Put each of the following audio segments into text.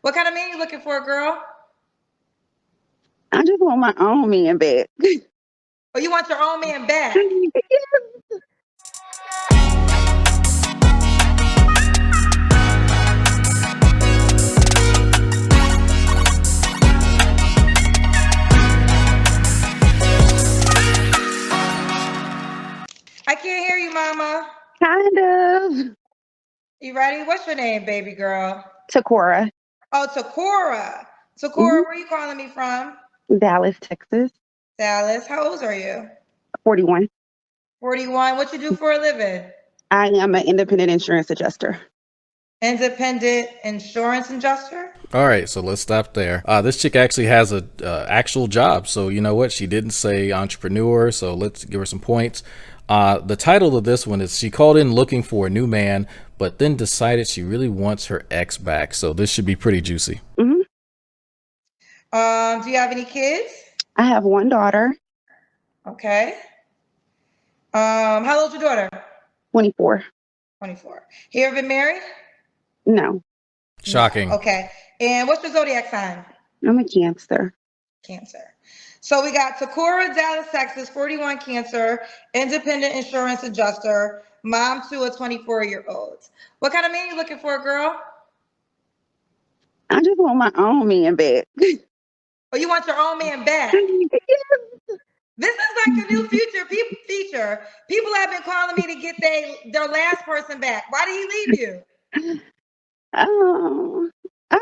What kind of man you looking for, girl? I just want my own man back. Or you want your own man back? I can't hear you, mama. Kind of. You ready? What's your name, baby girl? Takora. Oh, Takora. Takora, Hmm. where you calling me from? Dallas, Texas. Dallas. How old are you? 41. 41. What you do for a living? I am an independent insurance adjuster. Independent insurance adjuster? All right, so let's stop there. This chick actually has a actual job, so you know what? She didn't say entrepreneur, so let's give her some points. The title of this one is she called in looking for a new man, but then decided she really wants her ex back. So this should be pretty juicy. Hmm. Do you have any kids? I have one daughter, Okay. How old's your daughter? 24. 24. You ever been married? No, No. Shocking. Okay. And what's your zodiac sign? I'm a Cancer. Cancer. So we got Takora, Dallas, Texas, 41 Cancer, independent insurance adjuster, mom to a 24-year-old. What kind of man you looking for, girl? I just want my own man back. Oh, you want your own man back? This is like a new feature. People have been calling me to get their last person back. Why did he leave you? Oh, I,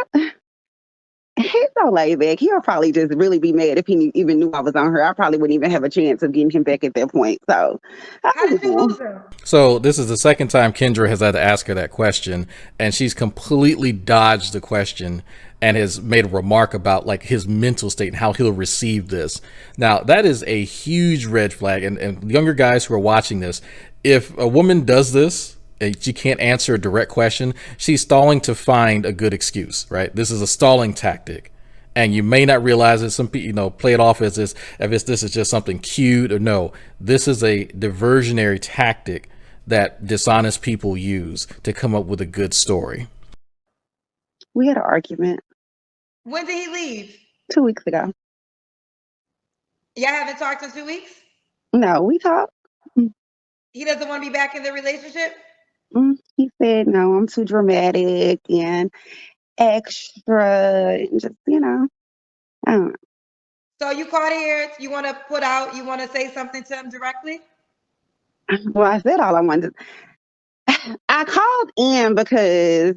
he's so laid back. He'll probably just really be mad if he even knew I was on her. I probably wouldn't even have a chance of getting him back at that point. So, I How did don't you know. lose him? So this is the second time Kendra has had to ask her that question, and she's completely dodged the question and has made a remark about like his mental state and how he'll receive this. Now that is a huge red flag, and younger guys who are watching this, if a woman does this, she can't answer a direct question, she's stalling to find a good excuse, right? This is a stalling tactic. And you may not realize it. Some people, play it off as this is just something cute, or no, this is a diversionary tactic that dishonest people use to come up with a good story. We had an argument When did he leave? 2 weeks ago. Y'all haven't talked in 2 weeks? No, we talked. Mm, He doesn't want to be back in the relationship? he said, no, I'm too dramatic and extra and just, I don't So you called here, you want to put out, you want to say something to him directly? know. Well, I said all I wanted. I called in because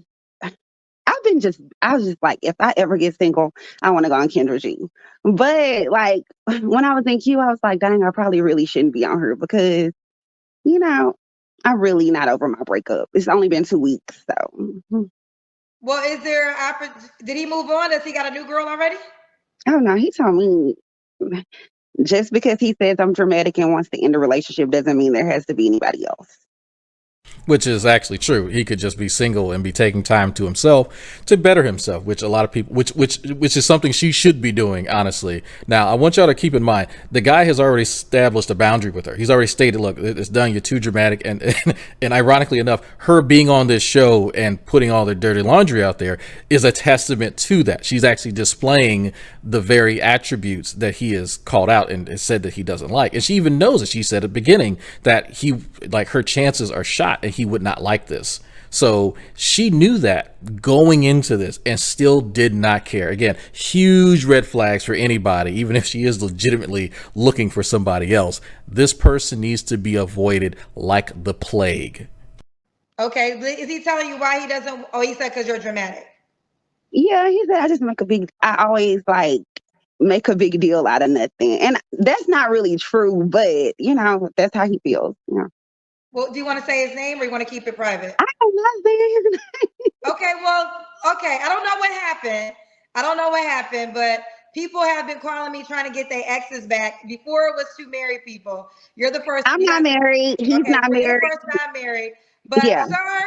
I was just like, if I ever get single, I want to go on Kendra G. But like when I was in Q, I was like, dang, I probably really shouldn't be on her because, you know, I'm really not over my breakup. It's only been 2 weeks. So, Well, is there, did he move on? Does he got a new girl already? oh no, he told me just because he says I'm dramatic and wants to end a relationship doesn't mean there has to be anybody else. Which is actually true. He could just be single and be taking time to himself to better himself, which a lot of people, which is something she should be doing, honestly. Now, I want y'all to keep in mind the guy has already established a boundary with her. He's already stated, "Look, it's done. You're too dramatic." And ironically enough, her being on this show and putting all their dirty laundry out there is a testament to that. She's actually displaying the very attributes that he has called out and has said that he doesn't like. And she even knows it. She said at the beginning that her chances are shot and he would not like this. So she knew that going into this and still did not care. Again, huge red flags for anybody, even if she is legitimately looking for somebody else. This person needs to be avoided like the plague. Okay, is he telling you why he doesn't? Oh, he said because you're dramatic. Yeah, he said I always like make a big deal out of nothing. And that's not really true, but that's how he feels. Well, do you want to say his name or you want to keep it private? I don't know, Okay, well, okay. I don't know what happened. I don't know what happened, but people have been calling me trying to get their exes back. Before it was two married people. You're the first. I'm We not got married. He's okay. not Well, you're the married. first time married, but Yeah. sir,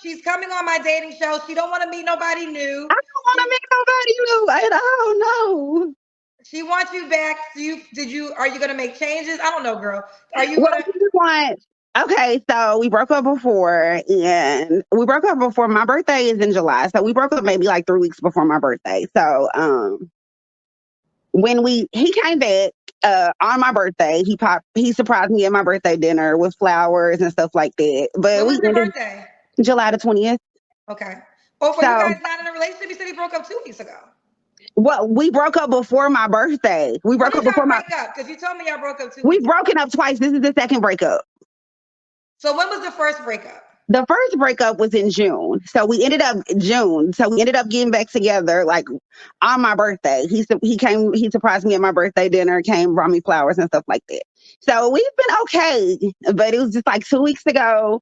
she's coming on my dating show. She don't want to meet nobody new. I don't want to She make nobody new at all. No. she wants you back. Are you gonna make changes? I don't know, girl. Are you Well, gonna? he wants Okay, so we broke up before, and we broke up before my birthday is in July. So we broke up maybe like 3 weeks before my birthday. So when he came back on my birthday, he surprised me at my birthday dinner with flowers and stuff like that. But When we was your ended birthday? July the 20th. Okay. Oh, for you So guys not in a relationship? You said he broke up 2 weeks ago. well, we broke up before my birthday. We When broke did up y'all before my break up? Because you told me y'all broke up 2 we've weeks ago. broken up twice. This is the second breakup. So when was the first breakup? The first breakup was in June. So we ended up June. So we ended up getting back together like on my birthday. He surprised me at my birthday dinner, came, brought me flowers and stuff like that. So we've been okay. But it was just like 2 weeks ago.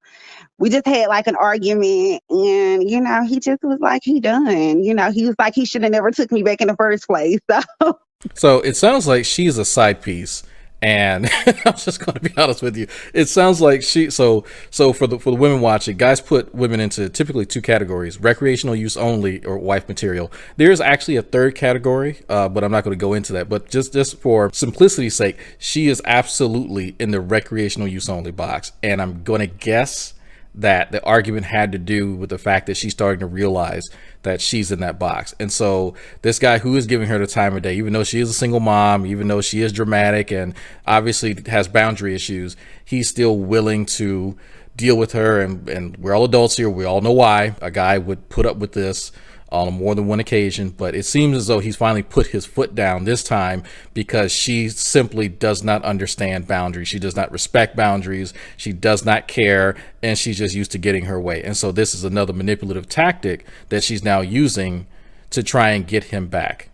We just had like an argument, and he just was like he done. He was like he should have never took me back in the first place. So So it sounds like she's a side piece, and I'm just going to be honest with you. It sounds like so for the women watching, guys put women into typically two categories: recreational use only or wife material. There is actually a third category, but I'm not going to go into that. But just for simplicity's sake, she is absolutely in the recreational use only box, and I'm going to guess that the argument had to do with the fact that she's starting to realize that she's in that box. And so this guy who is giving her the time of day, even though she is a single mom, even though she is dramatic and obviously has boundary issues, he's still willing to deal with her. And we're all adults here. We all know why a guy would put up with this on more than one occasion, but it seems as though he's finally put his foot down this time because she simply does not understand boundaries. She does not respect boundaries. She does not care, and she's just used to getting her way. And so this is another manipulative tactic that she's now using to try and get him back.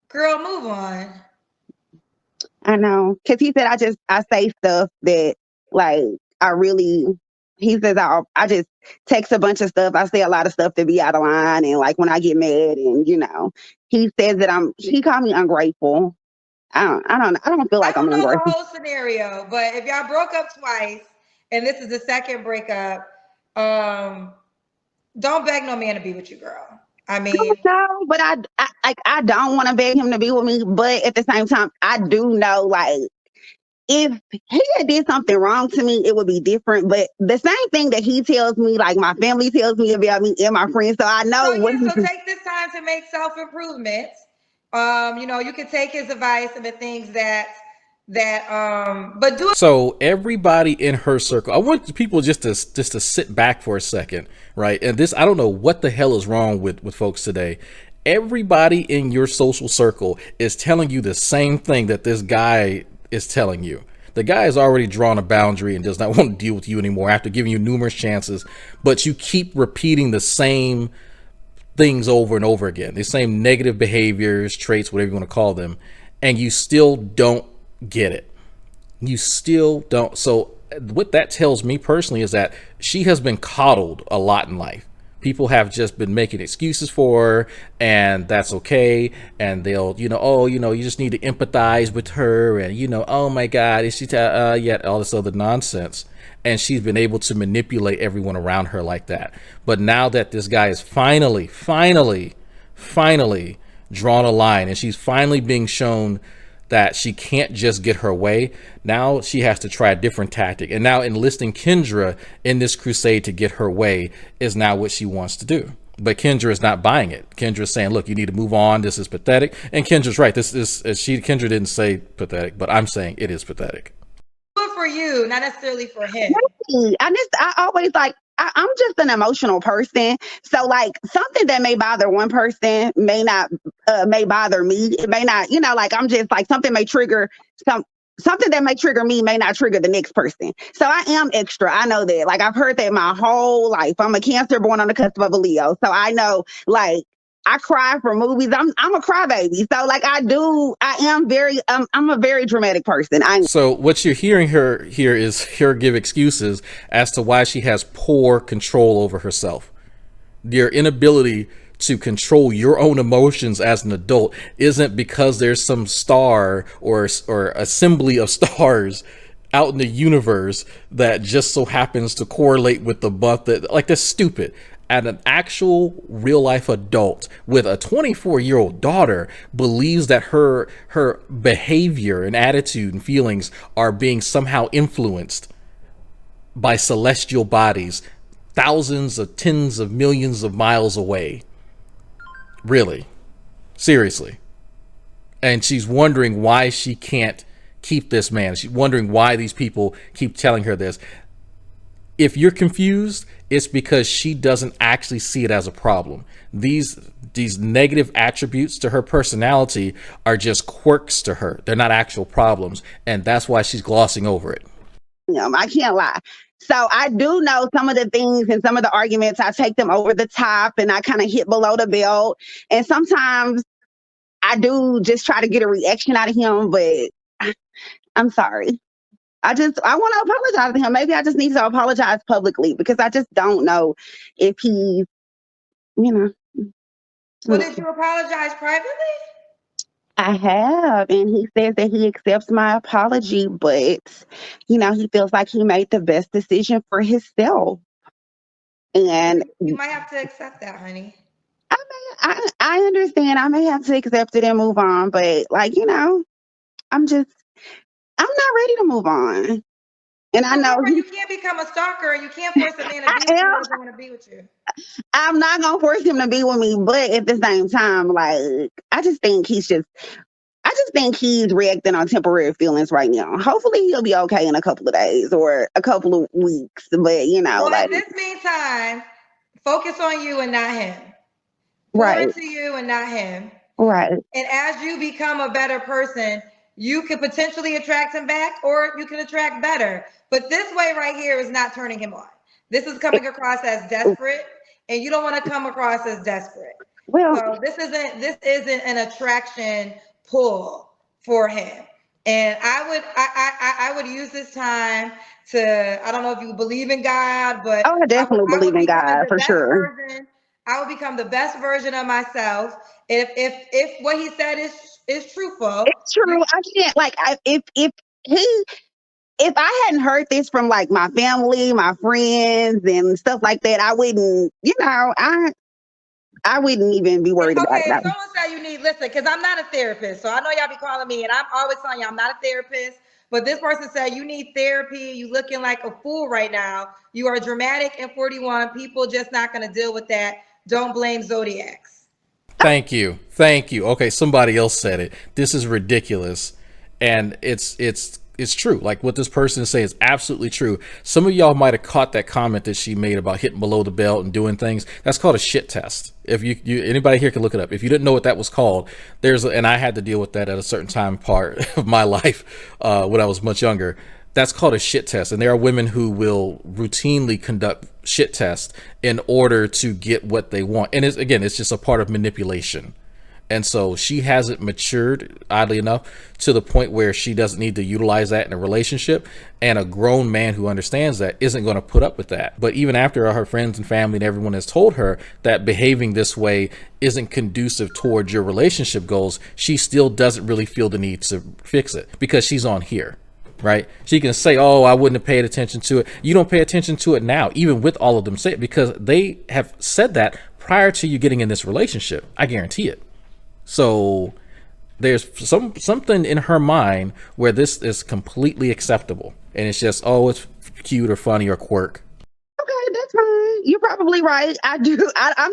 Girl, move on. I know, because he said I say stuff that like I really. He says I just text a bunch of stuff. I say a lot of stuff to be out of line, and like when I get mad, and he says that he called me ungrateful. I don't feel I like I'm don't know the ungrateful. whole scenario, but if y'all broke up twice and this is the second breakup, don't beg no man to be with you, girl. I mean, No, but I don't want to beg him to be with me, but at the same time, I do know like if he had did something wrong to me, it would be different. But the same thing that he tells me, like my family tells me about me and my friends, so I know so what yeah, he's. so take this time to make self-improvement. You can take his advice and the things but do it. So everybody in her circle, I want people just to sit back for a second, right? And this, I don't know what the hell is wrong with folks today. Everybody in your social circle is telling you the same thing that this guy is telling you. The guy has already drawn a boundary and does not want to deal with you anymore after giving you numerous chances, but you keep repeating the same things over and over again, the same negative behaviors, traits, whatever you want to call them, and you still don't get it. You still don't. So what that tells me personally is that she has been coddled a lot in life. People have just been making excuses for her, and that's okay. And they'll, you just need to empathize with her, and oh my God, is she? Yet all this other nonsense. And she's been able to manipulate everyone around her like that. But now that this guy is finally drawn a line, and she's finally being shown that she can't just get her way. Now she has to try a different tactic. And now enlisting Kendra in this crusade to get her way is now what she wants to do. But Kendra is not buying it. Kendra is saying, look, you need to move on. This is pathetic. And Kendra's right. Kendra didn't say pathetic, but I'm saying it is pathetic. Good for you, not necessarily for him. I always like I'm just an emotional person. So like something that may bother one person may bother me. It may not, like I'm just like something may trigger something that may trigger me may not trigger the next person. So I am extra. I know that. Like I've heard that my whole life. I'm a Cancer born on the cusp of a Leo. So I know like I cry for movies. I'm a crybaby. So like I'm a very dramatic person. So what you're hearing her here is her give excuses as to why she has poor control over herself. Your inability to control your own emotions as an adult isn't because there's some star or assembly of stars out in the universe that just so happens to correlate with the month that's stupid. And an actual real life adult with a 24-year-old daughter believes that her behavior and attitude and feelings are being somehow influenced by celestial bodies thousands of tens of millions of miles away. Really? Seriously. And she's wondering why she can't keep this man. She's wondering why these people keep telling her this. If you're confused, it's because she doesn't actually see it as a problem. These negative attributes to her personality are just quirks to her. They're not actual problems, and that's why she's glossing over it. I can't lie. So I do know some of the things and some of the arguments, I take them over the top and I kind of hit below the belt. And sometimes I do just try to get a reaction out of him, but I'm sorry. I want to apologize to him. Maybe I just need to apologize publicly because I just don't know if he's, you know. Well, did you apologize privately? I have, and he says that he accepts my apology, but he feels like he made the best decision for himself. And you might have to accept that, honey. I understand. I may have to accept it and move on, but I'm not ready to move on. And I know you can't become a stalker. You can't force a man to be with you who doesn't want to be with you. I'm not gonna force him to be with me, but at the same time, like I just think he's reacting on temporary feelings right now. Hopefully he'll be okay in a couple of days or a couple of weeks. But well, in this meantime, focus on you and not him. Pour into you and not him. Right. And as you become a better person, you could potentially attract him back, or you can attract better. But this way right here is not turning him on. This is coming across as desperate, and you don't want to come across as desperate. Well, so this isn't an attraction pull for him. And I would use this time to, I don't know if you believe in God, but I definitely believe in God for sure. I will become the best version of myself. If what he said is truthful. It's true. I can't if I hadn't heard this from like my family, my friends and stuff like that, I wouldn't, I wouldn't even be worried about that. Okay, someone said you need, listen, because I'm not a therapist. So I know y'all be calling me and I'm always telling you I'm not a therapist. But this person said you need therapy. You looking like a fool right now. You are dramatic and 41. People just not going to deal with that. Don't blame zodiacs. Thank you. Okay, somebody else said it. This is ridiculous. And it's true. Like what this person is saying is absolutely true. Some of y'all might have caught that comment that she made about hitting below the belt and doing things. That's called a shit test. If you anybody here can look it up. If you didn't know what that was called, and I had to deal with that at a certain time part of my life when I was much younger. That's called a shit test. And there are women who will routinely conduct shit tests in order to get what they want. And it's just a part of manipulation. And so she hasn't matured, oddly enough, to the point where she doesn't need to utilize that in a relationship. And a grown man who understands that isn't going to put up with that. But even after her friends and family and everyone has told her that behaving this way isn't conducive towards your relationship goals, she still doesn't really feel the need to fix it because she's on here. Right? She can say, oh, I wouldn't have paid attention to it. You don't pay attention to it now, even with all of them say it, because they have said that prior to you getting in this relationship. I guarantee it. So there's something in her mind where this is completely acceptable. And it's just, oh, it's cute or funny or quirk. Okay, that's fine. You're probably right. I'm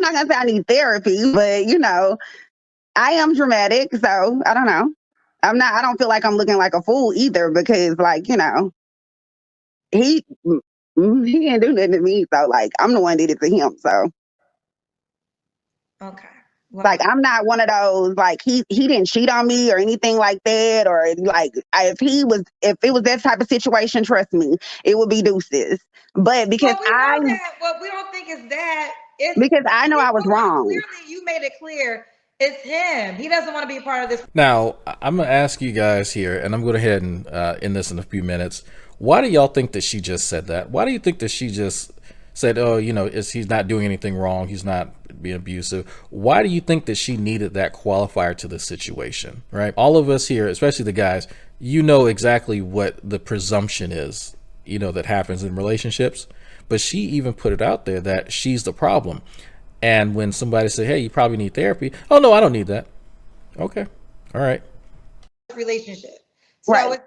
not going to say I need therapy, but, I am dramatic. So I don't know. I don't feel like I'm looking like a fool either because he didn't do nothing to me. So like, I'm the one that did it to him. So. Okay. Well, like I'm not one of those like he didn't cheat on me or anything like that or like if it was that type of situation, trust me, it would be deuces. But because what we don't think is that it's because I know I was wrong. Clearly, you made it clear it's him. He doesn't want to be a part of this. Now I'm gonna ask you guys here, and I'm going to head and end this in a few minutes. Why do y'all think that she just said that? Why do you think that she just said, oh, he's not doing anything wrong, he's not being abusive? Why do you think that she needed that qualifier to the situation, right? All of us here, especially the guys, exactly what the presumption is, that happens in relationships. But she even put it out there that she's the problem. And when somebody said, hey, you probably need therapy. Oh, no, I don't need that. Okay. All right. Relationship. So right.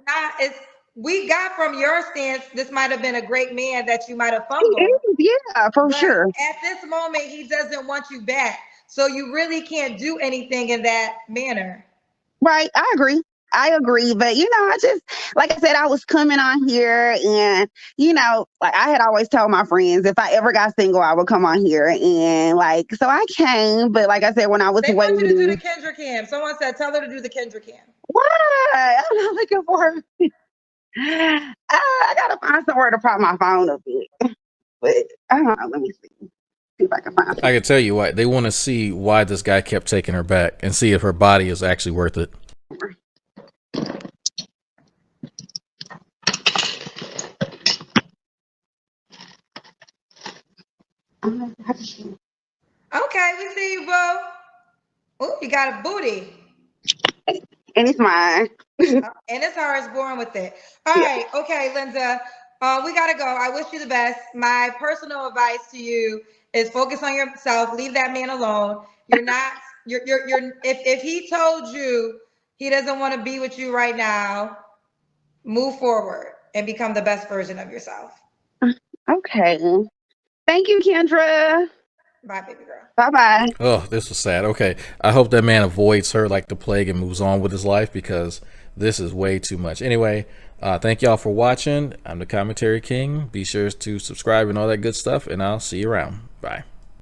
we got from your stance, this might have been a great man that you might have He fumbled. is, yeah, for But sure. at this moment, he doesn't want you back. So you really can't do anything in that manner. Right. I agree. I agree. But, I just, like I said, I was coming on here and, like I had always told my friends if I ever got single, I would come on here. And like, so I came. But like I said, when I was They want you to do the waiting, Kendra cam. Someone said, tell her to do the Kendra cam. what? I'm not looking for her. I got to find somewhere to prop my phone up in. But I don't know. Let me see if I can find I something. can tell you why. They want to see why this guy kept taking her back and see if her body is actually worth it. Okay, we see you, boo. Oh, you got a booty. And it's mine. And it's hers, born with it. All Yeah. right, okay, Linda. We gotta go. I wish you the best. My personal advice to you is focus on yourself. Leave that man alone. You're not. You're. If he told you he doesn't want to be with you right now, move forward and become the best version of yourself. Okay. Thank you, Kendra. Bye, baby girl. Bye bye. Oh, this was sad. Okay. I hope that man avoids her like the plague and moves on with his life because this is way too much. Anyway, thank y'all for watching. I'm the Commentary King. Be sure to subscribe and all that good stuff, and I'll see you around. Bye.